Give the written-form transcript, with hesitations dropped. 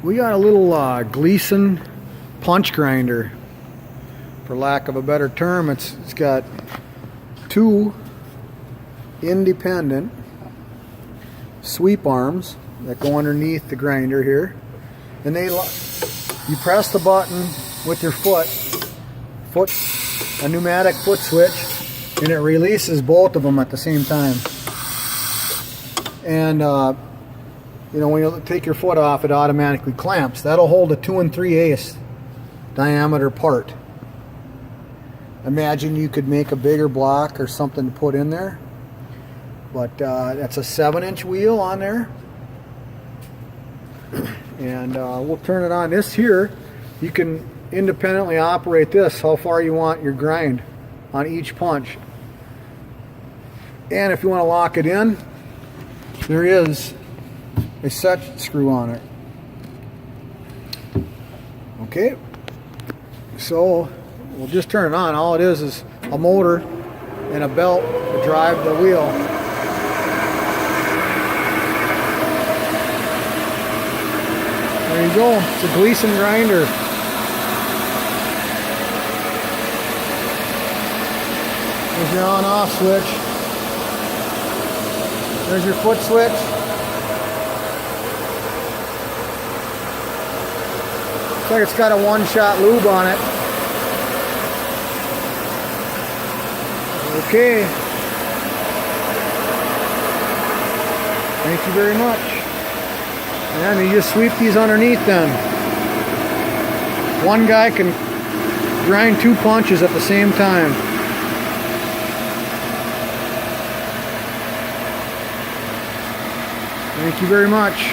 We got a little Gleason punch grinder, for lack of a better term. It's got two independent sweep arms that go underneath the grinder here, and you press the button with your foot, a pneumatic foot switch, and it releases both of them at the same time. And you know, when you take your foot off, it automatically clamps. That'll hold a 2 3/8 diameter part. Imagine you could make a bigger block or something to put in there, but that's a 7-inch wheel on there. And we'll turn it on. This here, you can independently operate this, how far you want your grind on each punch. And if you want to lock it in, there is a set screw on it. Okay, so we'll just turn it on. All it is a motor and a belt to drive the wheel. There you go. It's a Gleason grinder. There's your on-off switch. There's your foot switch. Looks like it's got a one-shot lube on it. Okay. Thank you very much. And you just sweep these underneath then. One guy can grind 2 punches at the same time. Thank you very much.